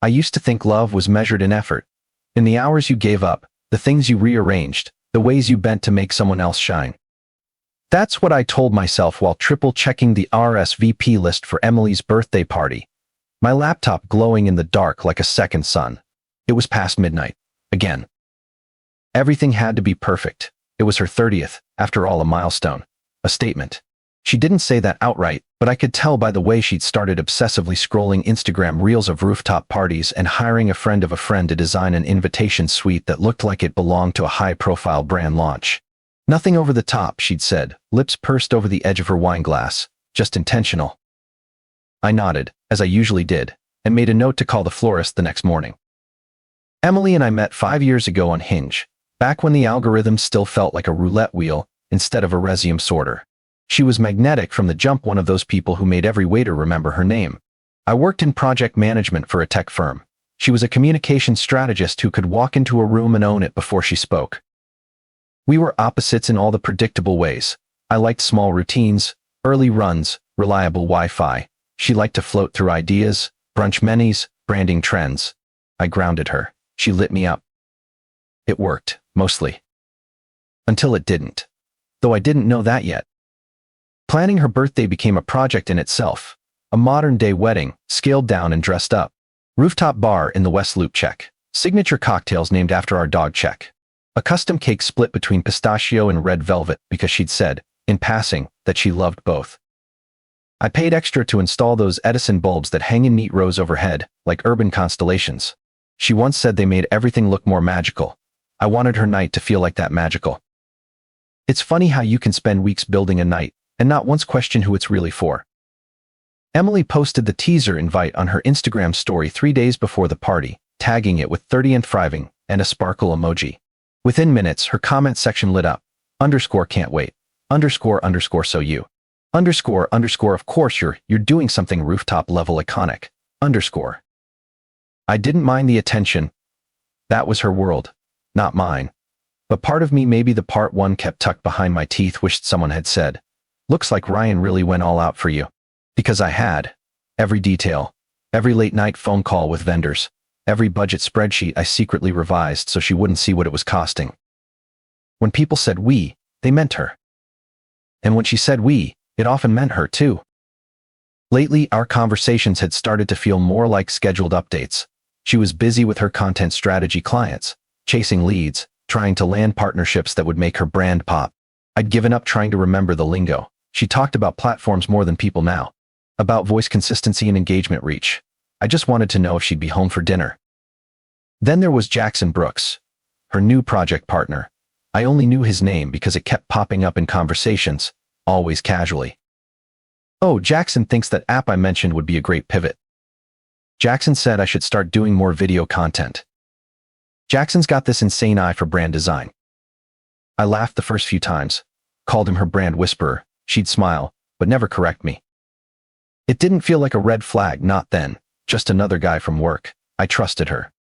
I used to think love was measured in effort. In the hours you gave up, the things you rearranged, the ways you bent to make someone else shine. That's what I told myself while triple-checking the RSVP list for Emily's birthday party, my laptop glowing in the dark like a second sun. It was past midnight. Again. Everything had to be perfect. It was her 30th, after all, a milestone. A statement. She didn't say that outright, but I could tell by the way she'd started obsessively scrolling Instagram reels of rooftop parties and hiring a friend of a friend to design an invitation suite that looked like it belonged to a high-profile brand launch. Nothing over the top, she'd said, lips pursed over the edge of her wine glass. Just intentional. I nodded, as I usually did, and made a note to call the florist the next morning. Emily and I met 5 years ago on Hinge, back when the algorithm still felt like a roulette wheel instead of a resume sorter. She was magnetic from the jump, one of those people who made every waiter remember her name. I worked in project management for a tech firm. She was a communication strategist who could walk into a room and own it before she spoke. We were opposites in all the predictable ways. I liked small routines, early runs, reliable Wi-Fi. She liked to float through ideas, brunch menus, branding trends. I grounded her. She lit me up. It worked, mostly. Until it didn't. Though I didn't know that yet. Planning her birthday became a project in itself. A modern-day wedding, scaled down and dressed up. Rooftop bar in the West Loop, check. Signature cocktails named after our dog, check. A custom cake split between pistachio and red velvet because she'd said, in passing, that she loved both. I paid extra to install those Edison bulbs that hang in neat rows overhead, like urban constellations. She once said they made everything look more magical. I wanted her night to feel like that, magical. It's funny how you can spend weeks building a night and not once question who it's really for. Emily posted the teaser invite on her Instagram story 3 days before the party, tagging it with 30 and thriving and a sparkle emoji. Within minutes, her comment section lit up. Can't wait. So you. Of course you're doing something rooftop level iconic. I didn't mind the attention. That was her world, not mine. But part of me, maybe the part one kept tucked behind my teeth, wished someone had said, "Looks like Ryan really went all out for you." Because I had. Every detail. Every late night phone call with vendors. Every budget spreadsheet I secretly revised so she wouldn't see what it was costing. When people said we, they meant her. And when she said we, it often meant her too. Lately, our conversations had started to feel more like scheduled updates. She was busy with her content strategy clients, chasing leads, trying to land partnerships that would make her brand pop. I'd given up trying to remember the lingo. She talked about platforms more than people now. About voice consistency and engagement reach. I just wanted to know if she'd be home for dinner. Then there was Jackson Brooks, her new project partner. I only knew his name because it kept popping up in conversations, always casually. "Oh, Jackson thinks that app I mentioned would be a great pivot. Jackson said I should start doing more video content. Jackson's got this insane eye for brand design." I laughed the first few times, called him her brand whisperer. She'd smile, but never correct me. It didn't feel like a red flag, not then, just another guy from work. I trusted her.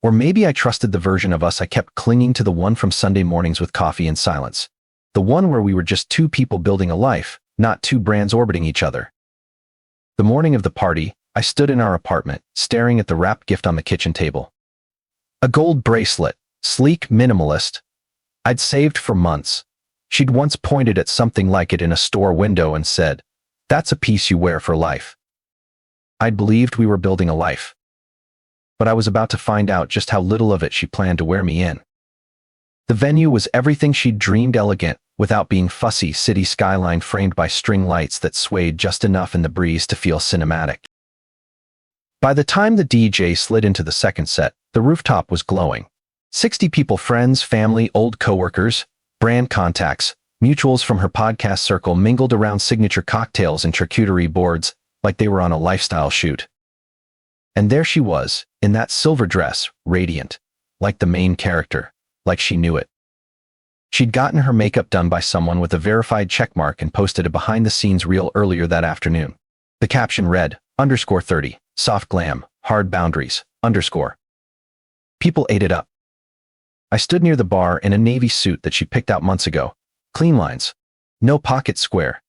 Or maybe I trusted the version of us I kept clinging to, the one from Sunday mornings with coffee and silence. The one where we were just two people building a life, not two brands orbiting each other. The morning of the party, I stood in our apartment, staring at the wrapped gift on the kitchen table. A gold bracelet, sleek, minimalist. I'd saved for months. She'd once pointed at something like it in a store window and said, "That's a piece you wear for life." I'd believed we were building a life. But I was about to find out just how little of it she planned to wear me in. The venue was everything she'd dreamed, elegant, without being fussy, city skyline framed by string lights that swayed just enough in the breeze to feel cinematic. By the time the DJ slid into the second set, the rooftop was glowing. 60 people, friends, family, old coworkers, brand contacts, mutuals from her podcast circle mingled around signature cocktails and charcuterie boards like they were on a lifestyle shoot. And there she was, in that silver dress, radiant, like the main character, like she knew it. She'd gotten her makeup done by someone with a verified checkmark and posted a behind-the-scenes reel earlier that afternoon. The caption read, _30, soft glam, hard boundaries, _. People ate it up. I stood near the bar in a navy suit that she picked out months ago. Clean lines. No pocket square.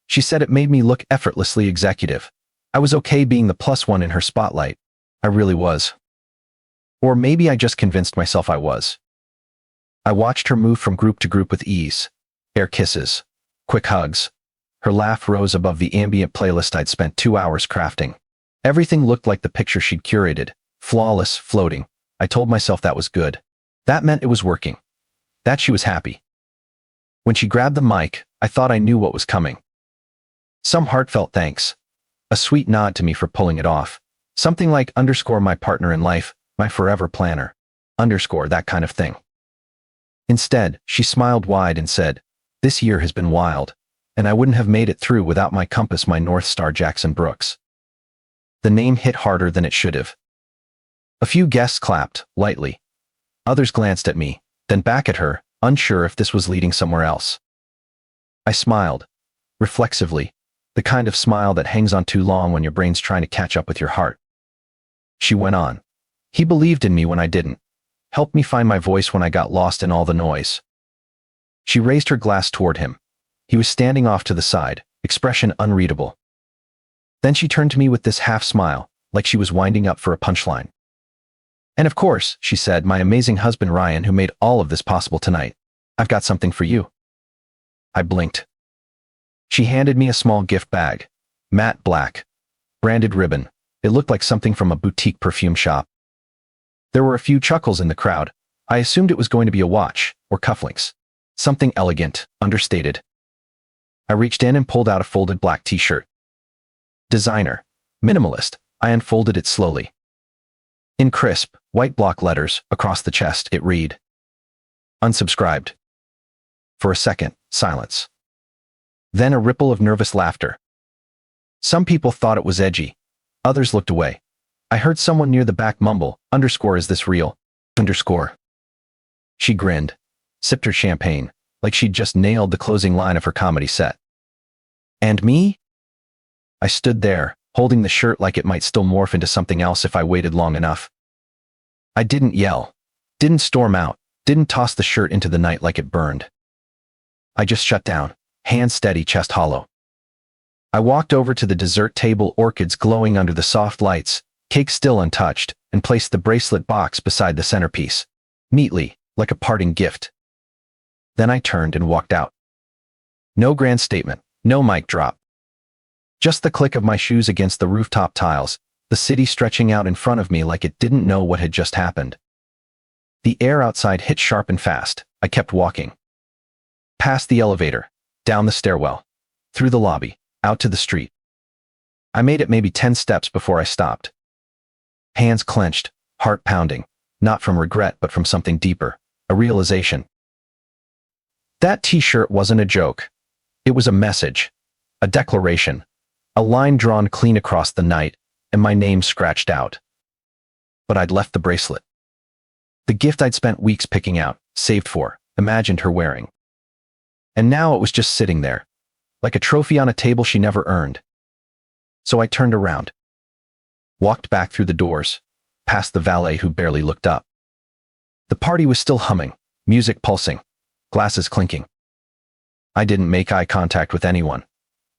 She said it made me look effortlessly executive. I was okay being the plus one in her spotlight. I really was. Or maybe I just convinced myself I was. I watched her move from group to group with ease. Air kisses. Quick hugs. Her laugh rose above the ambient playlist I'd spent 2 hours crafting. Everything looked like the picture she'd curated. Flawless, floating. I told myself that was good. That meant it was working. That she was happy. When she grabbed the mic, I thought I knew what was coming. Some heartfelt thanks. A sweet nod to me for pulling it off. Something like _ my partner in life, my forever planner. _ that kind of thing. Instead, she smiled wide and said, "This year has been wild, and I wouldn't have made it through without my compass, my North Star Jackson Brooks." The name hit harder than it should have. A few guests clapped, lightly. Others glanced at me, then back at her, unsure if this was leading somewhere else. I smiled, reflexively, the kind of smile that hangs on too long when your brain's trying to catch up with your heart. She went on. "He believed in me when I didn't. Helped me find my voice when I got lost in all the noise." She raised her glass toward him. He was standing off to the side, expression unreadable. Then she turned to me with this half smile, like she was winding up for a punchline. "And of course," she said, "my amazing husband Ryan, who made all of this possible tonight. I've got something for you." I blinked. She handed me a small gift bag. Matte black. Branded ribbon. It looked like something from a boutique perfume shop. There were a few chuckles in the crowd. I assumed it was going to be a watch, or cufflinks. Something elegant, understated. I reached in and pulled out a folded black t-shirt. Designer. Minimalist. I unfolded it slowly. In crisp, white block letters, across the chest, it read, "Unsubscribed." For a second, silence. Then a ripple of nervous laughter. Some people thought it was edgy. Others looked away. I heard someone near the back mumble, _ is this real? _ She grinned, sipped her champagne, like she'd just nailed the closing line of her comedy set. And me? I stood there, holding the shirt like it might still morph into something else if I waited long enough. I didn't yell, didn't storm out, didn't toss the shirt into the night like it burned. I just shut down, hand steady, chest hollow. I walked over to the dessert table, orchids glowing under the soft lights, cake still untouched, and placed the bracelet box beside the centerpiece, neatly, like a parting gift. Then I turned and walked out. No grand statement, no mic drop. Just the click of my shoes against the rooftop tiles, the city stretching out in front of me like it didn't know what had just happened. The air outside hit sharp and fast. I kept walking. Past the elevator, down the stairwell, through the lobby, out to the street. I made it maybe 10 steps before I stopped. Hands clenched, heart pounding, not from regret but from something deeper, a realization. That t-shirt wasn't a joke. It was a message, a declaration, a line drawn clean across the night, and my name scratched out. But I'd left the bracelet. The gift I'd spent weeks picking out, saved for, imagined her wearing. And now it was just sitting there, like a trophy on a table she never earned. So I turned around. Walked back through the doors, past the valet who barely looked up. The party was still humming, music pulsing, glasses clinking. I didn't make eye contact with anyone.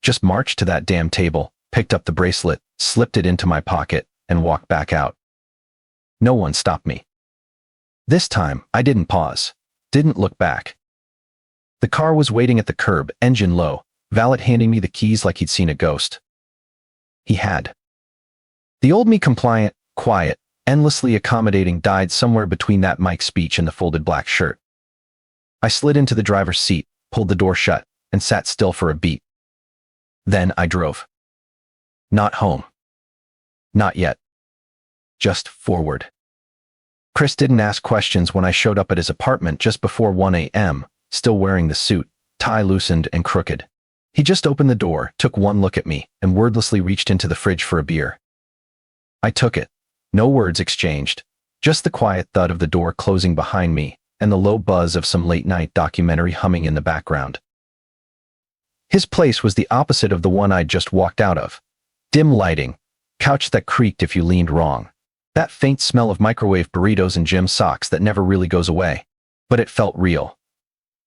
Just marched to that damn table, picked up the bracelet, slipped it into my pocket, and walked back out. No one stopped me. This time, I didn't pause, didn't look back. The car was waiting at the curb, engine low, valet handing me the keys like he'd seen a ghost. He had. The old me, compliant, quiet, endlessly accommodating, died somewhere between that mic speech and the folded black shirt. I slid into the driver's seat, pulled the door shut, and sat still for a beat. Then I drove. Not home. Not yet. Just forward. Chris didn't ask questions when I showed up at his apartment just before 1 a.m., still wearing the suit, tie loosened and crooked. He just opened the door, took one look at me, and wordlessly reached into the fridge for a beer. I took it. No words exchanged. Just the quiet thud of the door closing behind me, and the low buzz of some late-night documentary humming in the background. His place was the opposite of the one I'd just walked out of. Dim lighting, couch that creaked if you leaned wrong. That faint smell of microwave burritos and gym socks that never really goes away. But it felt real.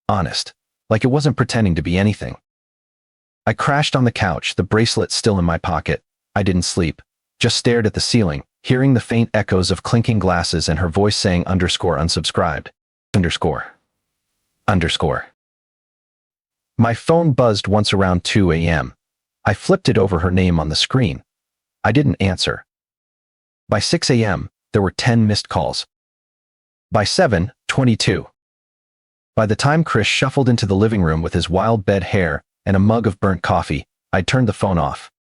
Honest. Like it wasn't pretending to be anything. I crashed on the couch, the bracelet still in my pocket. I didn't sleep. Just stared at the ceiling, hearing the faint echoes of clinking glasses and her voice saying _unsubscribed. ___. My phone buzzed once around 2 a.m. I flipped it over her name on the screen. I didn't answer. By 6 a.m., there were 10 missed calls. By 7, 22. By the time Chris shuffled into the living room with his wild bed hair and a mug of burnt coffee, I'd turned the phone off.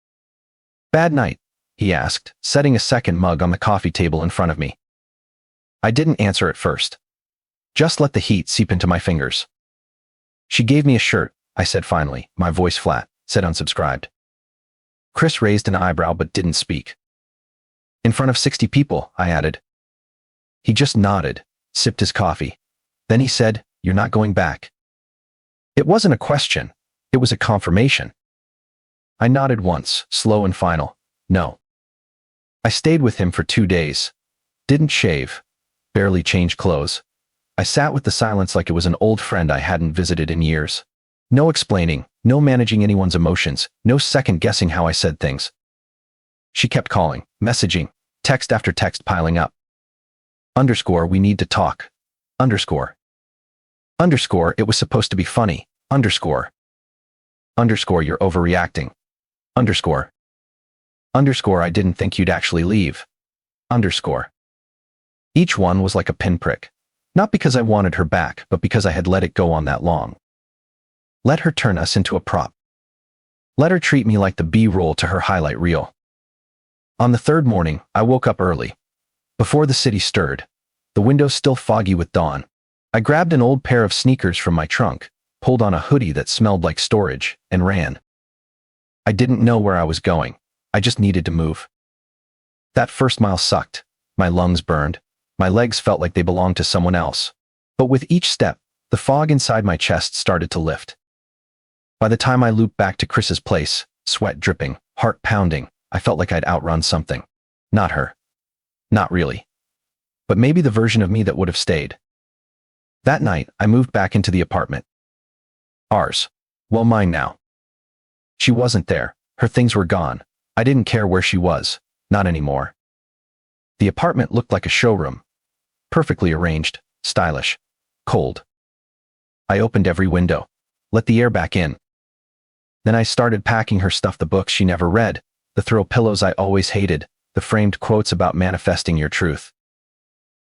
"Bad night?" he asked, setting a second mug on the coffee table in front of me. I didn't answer at first. Just let the heat seep into my fingers. "She gave me a shirt," I said finally, my voice flat, said unsubscribed. Chris raised an eyebrow but didn't speak. "In front of 60 people, I added. He just nodded, sipped his coffee. Then he said, "You're not going back." It wasn't a question, it was a confirmation. I nodded once, slow and final. No. I stayed with him for 2 days. Didn't shave. Barely changed clothes. I sat with the silence like it was an old friend I hadn't visited in years. No explaining, no managing anyone's emotions, no second-guessing how I said things. She kept calling, messaging, text after text piling up. "We need to talk. Underscore, it was supposed to be funny. Underscore, you're overreacting. Underscore, I didn't think you'd actually leave. Underscore." Each one was like a pinprick. Not because I wanted her back, but because I had let it go on that long. Let her turn us into a prop. Let her treat me like the B-roll to her highlight reel. On the third morning, I woke up early. Before the city stirred, the windows still foggy with dawn, I grabbed an old pair of sneakers from my trunk, pulled on a hoodie that smelled like storage, and ran. I didn't know where I was going. I just needed to move. That first mile sucked. My lungs burned. My legs felt like they belonged to someone else. But with each step, the fog inside my chest started to lift. By the time I looped back to Chris's place, sweat dripping, heart pounding, I felt like I'd outrun something. Not her. Not really. But maybe the version of me that would have stayed. That night, I moved back into the apartment. Ours. Well, mine now. She wasn't there. Her things were gone. I didn't care where she was. Not anymore. The apartment looked like a showroom. Perfectly arranged, stylish, cold. I opened every window, let the air back in. Then I started packing her stuff, the books she never read, the throw pillows I always hated, the framed quotes about manifesting your truth.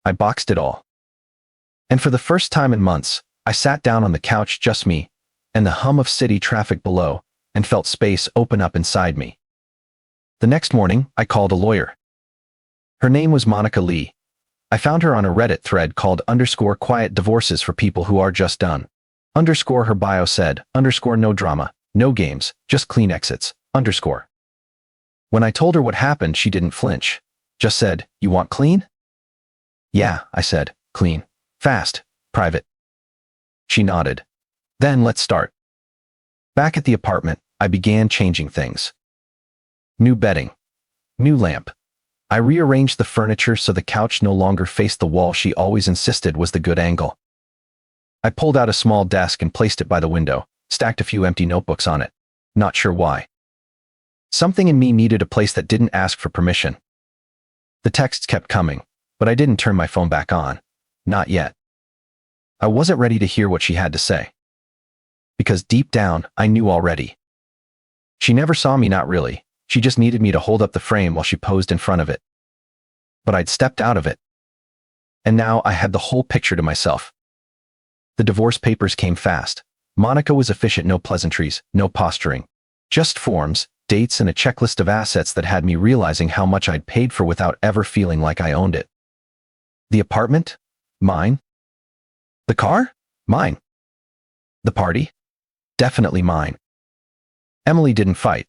I boxed it all. And for the first time in months, I sat down on the couch, just me, and the hum of city traffic below, and felt space open up inside me. The next morning, I called a lawyer. Her name was Monica Lee. I found her on a Reddit thread called _quiet divorces for people who are just done. Her bio said, no drama, no games, just clean exits, . When I told her what happened, she didn't flinch. Just said, "You want clean?" "Yeah," I said, "clean. Fast. Private." She nodded. "Then let's start." Back at the apartment, I began changing things. New bedding. New lamp. I rearranged the furniture so the couch no longer faced the wall she always insisted was the good angle. I pulled out a small desk and placed it by the window, stacked a few empty notebooks on it. Not sure why. Something in me needed a place that didn't ask for permission. The texts kept coming, but I didn't turn my phone back on. Not yet. I wasn't ready to hear what she had to say. Because deep down, I knew already. She never saw me, not really. She just needed me to hold up the frame while she posed in front of it. But I'd stepped out of it. And now I had the whole picture to myself. The divorce papers came fast. Monica was efficient, no pleasantries, no posturing. Just forms, dates, and a checklist of assets that had me realizing how much I'd paid for without ever feeling like I owned it. The apartment? Mine. The car? Mine. The party? Definitely mine. Emily didn't fight.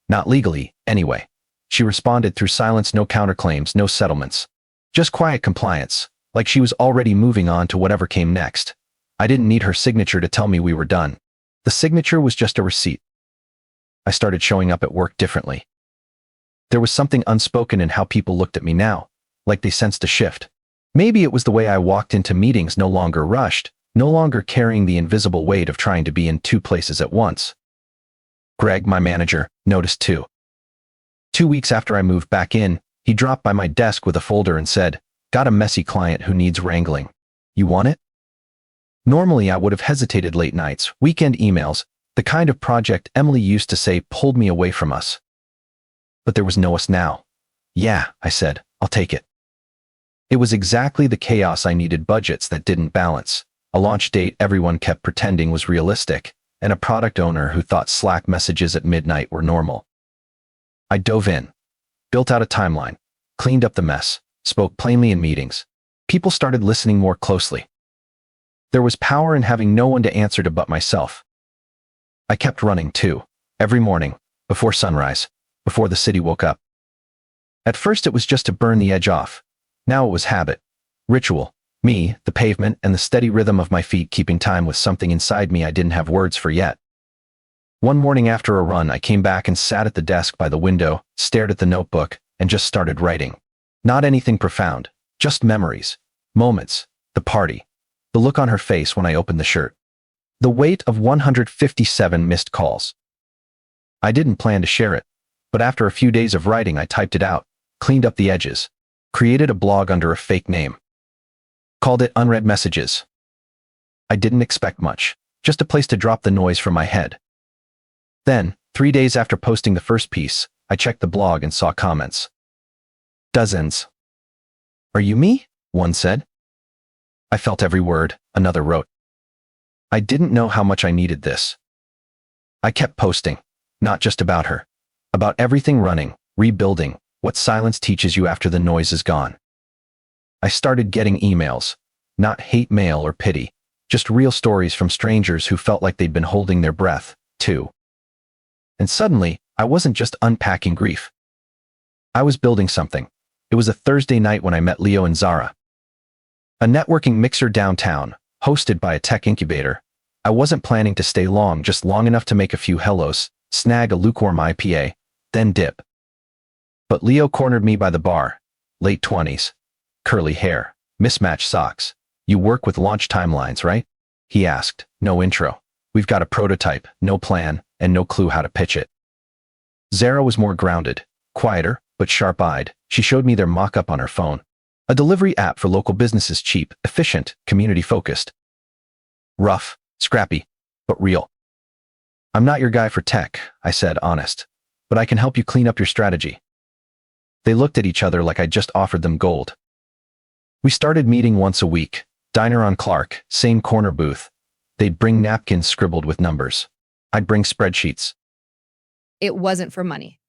Not legally, anyway. She responded through silence, no counterclaims, no settlements. Just quiet compliance, like she was already moving on to whatever came next. I didn't need her signature to tell me we were done. The signature was just a receipt. I started showing up at work differently. There was something unspoken in how people looked at me now, like they sensed a shift. Maybe it was the way I walked into meetings, no longer rushed, no longer carrying the invisible weight of trying to be in 2 places at once. Greg, my manager, noticed too. 2 weeks after I moved back in, He dropped by my desk with a folder and said, "Got a messy client who needs wrangling. You want it?" Normally, I would have hesitated. Late nights, weekend emails, the kind of project Emily used to say pulled me away from us. But there was no us now. "Yeah," I said, "I'll take it." It was exactly the chaos I needed: budgets that didn't balance, a launch date everyone kept pretending was realistic, and a product owner who thought Slack messages at midnight were normal. I dove in, built out a timeline, cleaned up the mess, spoke plainly in meetings. People started listening more closely. There was power in having no one to answer to but myself. I kept running too, every morning, before sunrise, before the city woke up. At first it was just to burn the edge off. Now it was habit, ritual, me, the pavement, and the steady rhythm of my feet keeping time with something inside me I didn't have words for yet. One morning after a run, I came back and sat at the desk by the window, stared at the notebook, and just started writing. Not anything profound, just memories, moments, the party, the look on her face when I opened the shirt, the weight of 157 missed calls. I didn't plan to share it, but after a few days of writing, I typed it out, cleaned up the edges, created a blog under a fake name, called it Unread Messages. I didn't expect much, just a place to drop the noise from my head. Then, 3 days after posting the first piece, I checked the blog and saw comments. Dozens. "Are you me?" one said. I felt every word, another wrote. I didn't know how much I needed this. I kept posting, not just about her, about everything: running, rebuilding, what silence teaches you after the noise is gone. I started getting emails, not hate mail or pity, just real stories from strangers who felt like they'd been holding their breath, too. And suddenly, I wasn't just unpacking grief. I was building something. It was a Thursday night when I met Leo and Zara. A networking mixer downtown, hosted by a tech incubator. I wasn't planning to stay long, just long enough to make a few hellos, snag a lukewarm IPA, then dip. But Leo cornered me by the bar, late 20s, curly hair, mismatched socks. "You work with launch timelines, right?" he asked. "No intro. We've got a prototype, no plan, and no clue how to pitch it." Zara was more grounded, quieter, but sharp-eyed. She showed me their mock-up on her phone. A delivery app for local businesses: cheap, efficient, community-focused. Rough, scrappy, but real. "I'm not your guy for tech," I said, honest, "but I can help you clean up your strategy." They looked at each other like I'd just offered them gold. We started meeting once a week, diner on Clark, same corner booth. They'd bring napkins scribbled with numbers. I'd bring spreadsheets. It wasn't for money.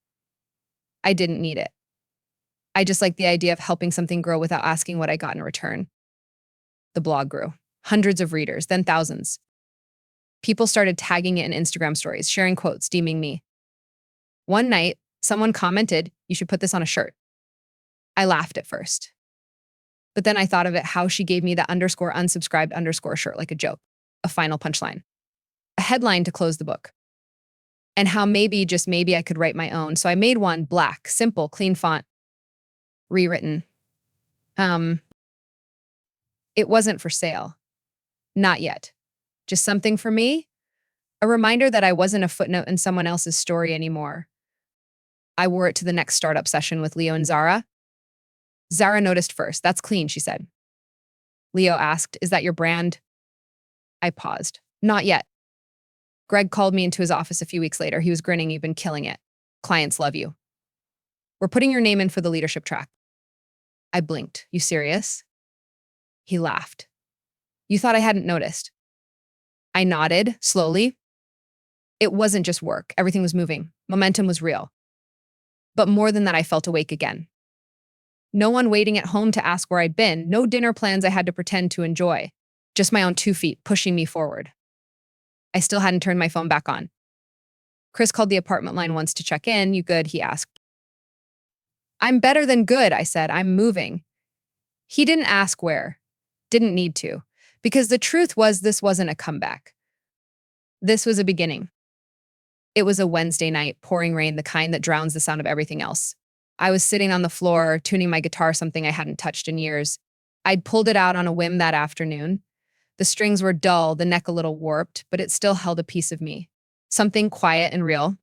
I didn't need it. I just liked the idea of helping something grow without asking what I got in return. The blog grew. Hundreds of readers, then thousands. People started tagging it in Instagram stories, sharing quotes, deeming me. One night, someone commented, "You should put this on a shirt." I laughed at first. But then I thought of it, how she gave me the _unsubscribed_ shirt like a joke, a final punchline, a headline to close the book. And how maybe, just maybe, I could write my own. So I made one: black, simple, clean font, rewritten. It wasn't for sale. Not yet. Just something for me. A reminder that I wasn't a footnote in someone else's story anymore. I wore it to the next startup session with Leo and Zara. Zara noticed first. "That's clean," she said. Leo asked, "Is that your brand?" I paused. "Not yet." Greg called me into his office a few weeks later. He was grinning. "You've been killing it. Clients love you. We're putting your name in for the leadership track." I blinked. "You serious?" He laughed. "You thought I hadn't noticed." I nodded, slowly. It wasn't just work. Everything was moving. Momentum was real. But more than that, I felt awake again. No one waiting at home to ask where I'd been. No dinner plans I had to pretend to enjoy. Just my own 2 feet pushing me forward. I still hadn't turned my phone back on. Chris called the apartment line once to check in. "You good?" he asked. "I'm better than good," I said. "I'm moving." He didn't ask where. Didn't need to. Because the truth was, this wasn't a comeback. This was a beginning. It was a Wednesday night, pouring rain, the kind that drowns the sound of everything else. I was sitting on the floor, tuning my guitar, something I hadn't touched in years. I'd pulled it out on a whim that afternoon. The strings were dull, the neck a little warped, but it still held a piece of me. Something quiet and real.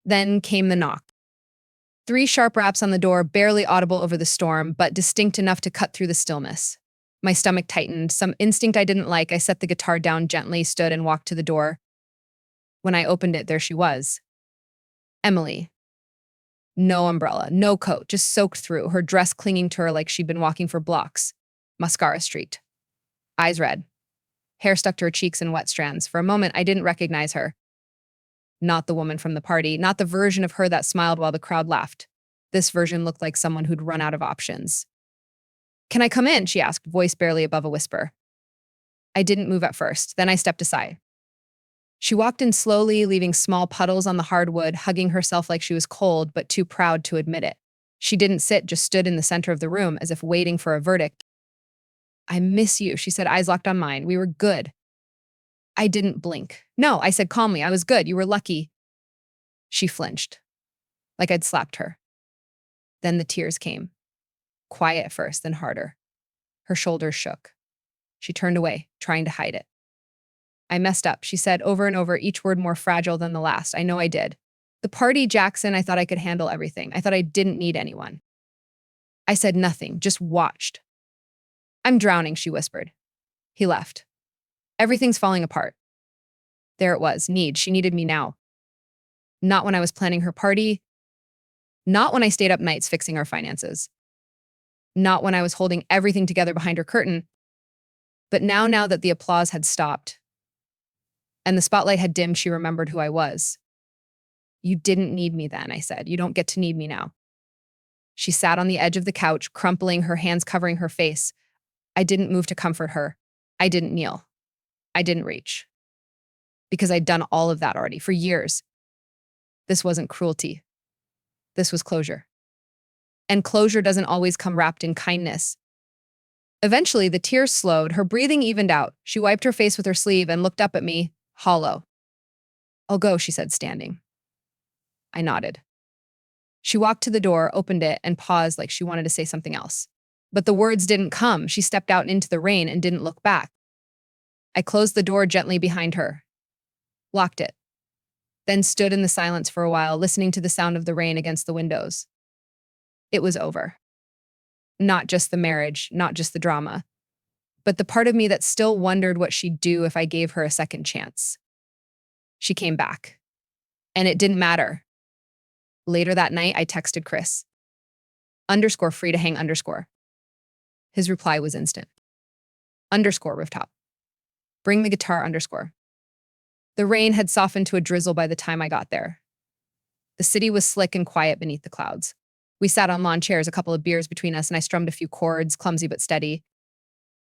Then came the knock. 3 sharp raps on the door, barely audible over the storm, but distinct enough to cut through the stillness. My stomach tightened. Some instinct I didn't like. I set the guitar down gently, stood, and walked to the door. When I opened it, there she was. Emily. No umbrella, no coat, just soaked through, her dress clinging to her like she'd been walking for blocks. Mascara streaked. Eyes red. Hair stuck to her cheeks in wet strands. For a moment, I didn't recognize her. Not the woman from the party, not the version of her that smiled while the crowd laughed. This version looked like someone who'd run out of options. "Can I come in?" she asked, voice barely above a whisper. I didn't move at first, then I stepped aside. She walked in slowly, leaving small puddles on the hardwood, hugging herself like she was cold, but too proud to admit it. She didn't sit, just stood in the center of the room, as if waiting for a verdict. "I miss you," she said, eyes locked on mine. "We were good." I didn't blink. "No," I said calmly, "I was good. You were lucky." She flinched, like I'd slapped her. Then the tears came. Quiet at first, then harder. Her shoulders shook. She turned away, trying to hide it. "I messed up," she said over and over, each word more fragile than the last. "I know I did. The party, Jackson, I thought I could handle everything. I thought I didn't need anyone." I said nothing, just watched. "I'm drowning," she whispered. He left. Everything's falling apart. There it was, need. She needed me now. Not when I was planning her party. Not when I stayed up nights fixing our finances. Not when I was holding everything together behind her curtain. But now that the applause had stopped and the spotlight had dimmed, she remembered who I was. "You didn't need me then," I said. "You don't get to need me now." She sat on the edge of the couch, crumpling, her hands covering her face. I didn't move to comfort her. I didn't kneel. I didn't reach. Because I'd done all of that already for years. This wasn't cruelty. This was closure. And closure doesn't always come wrapped in kindness. Eventually, the tears slowed, her breathing evened out. She wiped her face with her sleeve and looked up at me, hollow. "I'll go," she said, standing. I nodded. She walked to the door, opened it, and paused like she wanted to say something else. But the words didn't come. She stepped out into the rain and didn't look back. I closed the door gently behind her, locked it, then stood in the silence for a while, listening to the sound of the rain against the windows. It was over. Not just the marriage, not just the drama, but the part of me that still wondered what she'd do if I gave her a second chance. She came back, and it didn't matter. Later that night, I texted Chris. _free to hang _. His reply was instant. _rooftop. Bring the guitar _. The rain had softened to a drizzle by the time I got there. The city was slick and quiet beneath the clouds. We sat on lawn chairs, a couple of beers between us, and I strummed a few chords, clumsy but steady.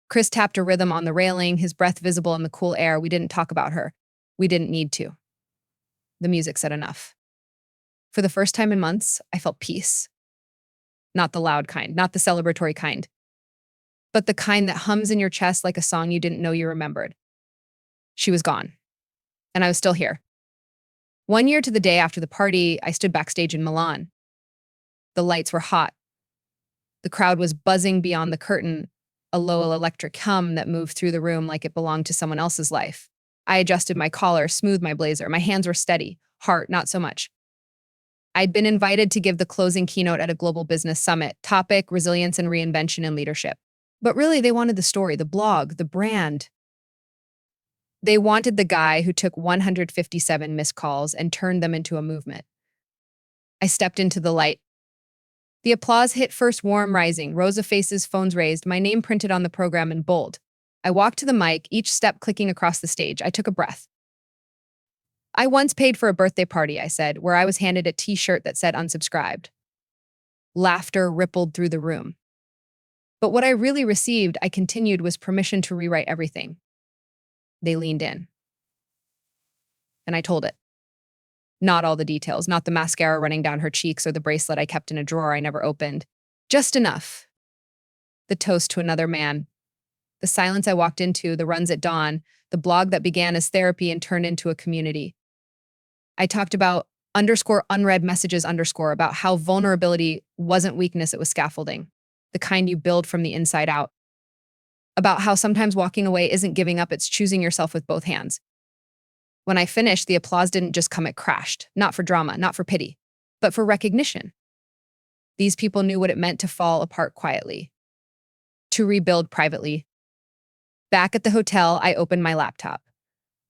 Chris tapped a rhythm on the railing, his breath visible in the cool air. We didn't talk about her. We didn't need to. The music said enough. For the first time in months, I felt peace. Not the loud kind, not the celebratory kind, but the kind that hums in your chest like a song you didn't know you remembered. She was gone, and I was still here. 1 year to the day after the party, I stood backstage in Milan. The lights were hot. The crowd was buzzing beyond the curtain, a low electric hum that moved through the room like it belonged to someone else's life. I adjusted my collar, smoothed my blazer. My hands were steady, heart not so much. I'd been invited to give the closing keynote at a global business summit, topic, resilience and reinvention in leadership. But really, they wanted the story, the blog, the brand. They wanted the guy who took 157 missed calls and turned them into a movement. I stepped into the light. The applause hit first warm, rising, rows of faces, phones raised, my name printed on the program in bold. I walked to the mic, each step clicking across the stage. I took a breath. "I once paid for a birthday party," I said, where I was handed a t-shirt that said unsubscribed. Laughter rippled through the room. But what I really received, I continued, was permission to rewrite everything. They leaned in. And I told it. Not all the details, not the mascara running down her cheeks or the bracelet I kept in a drawer I never opened. Just enough. The toast to another man. The silence I walked into, the runs at dawn, the blog that began as therapy and turned into a community. I talked about _unread messages _ about how vulnerability wasn't weakness, it was scaffolding. The kind you build from the inside out. About how sometimes walking away isn't giving up, it's choosing yourself with both hands. When I finished, the applause didn't just come, it crashed. Not for drama, not for pity, but for recognition. These people knew what it meant to fall apart quietly, to rebuild privately. Back at the hotel, I opened my laptop.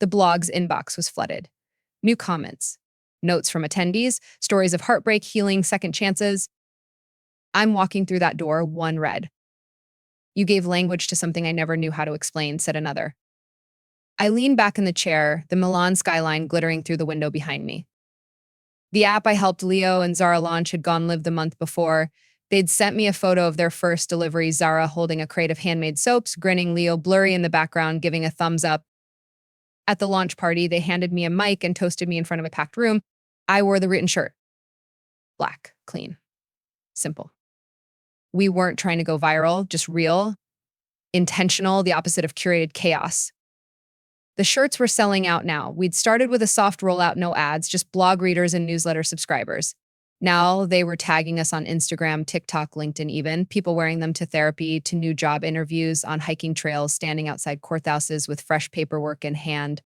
The blog's inbox was flooded. New comments, notes from attendees, stories of heartbreak, healing, second chances. I'm walking through that door, one read. "You gave language to something I never knew how to explain," said another. I leaned back in the chair, the Milan skyline glittering through the window behind me. The app I helped Leo and Zara launch had gone live the month before. They'd sent me a photo of their first delivery, Zara holding a crate of handmade soaps, grinning, Leo blurry in the background, giving a thumbs up. At the launch party, they handed me a mic and toasted me in front of a packed room. I wore the written shirt. Black, clean, simple. We weren't trying to go viral, just real, intentional, the opposite of curated chaos. The shirts were selling out now. We'd started with a soft rollout, no ads, just blog readers and newsletter subscribers. Now they were tagging us on Instagram, TikTok, LinkedIn even, people wearing them to therapy, to new job interviews, on hiking trails, standing outside courthouses with fresh paperwork in hand.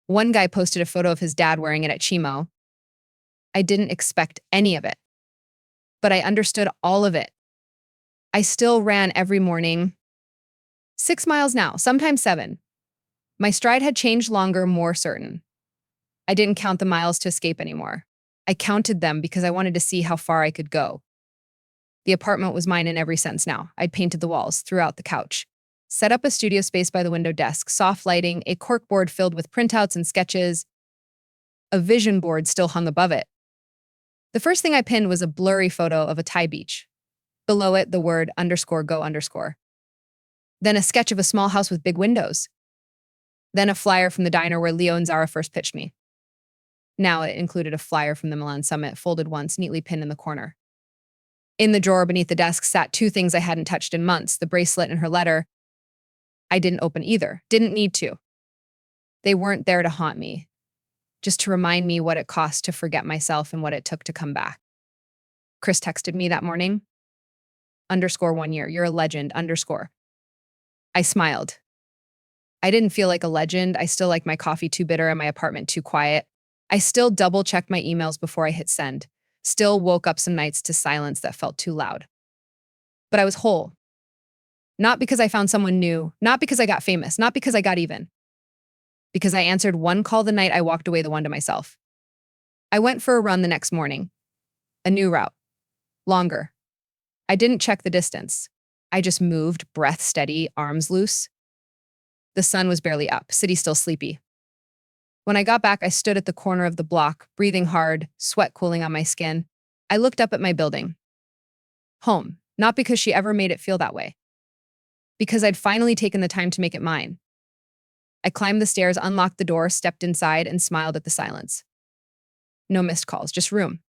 One guy posted a photo of his dad wearing it at Chimo. I didn't expect any of it, but I understood all of it. I still ran every morning. 6 miles now, sometimes 7. My stride had changed longer, more certain. I didn't count the miles to escape anymore. I counted them because I wanted to see how far I could go. The apartment was mine in every sense now. I'd painted the walls, threw out the couch, set up a studio space by the window desk, soft lighting, a corkboard filled with printouts and sketches. A vision board still hung above it. The first thing I pinned was a blurry photo of a Thai beach. Below it, the word _go_. Then a sketch of a small house with big windows. Then a flyer from the diner where Leo and Zara first pitched me. Now it included a flyer from the Milan summit, folded once, neatly pinned in the corner. In the drawer beneath the desk sat 2 things I hadn't touched in months, the bracelet and her letter. I didn't open either, didn't need to. They weren't there to haunt me, just to remind me what it cost to forget myself and what it took to come back. Chris texted me that morning. _1 year, you're a legend, _. I smiled. I didn't feel like a legend. I still like my coffee too bitter and my apartment too quiet. I still double-checked my emails before I hit send. Still woke up some nights to silence that felt too loud. But I was whole. Not because I found someone new, not because I got famous, not because I got even. Because I answered one call the night I walked away, the one to myself. I went for a run the next morning. A new route. Longer. I didn't check the distance. I just moved, breath steady, arms loose. The sun was barely up, city still sleepy. When I got back, I stood at the corner of the block, breathing hard, sweat cooling on my skin. I looked up at my building. Home, not because she ever made it feel that way. Because I'd finally taken the time to make it mine. I climbed the stairs, unlocked the door, stepped inside, and smiled at the silence. No missed calls, just room.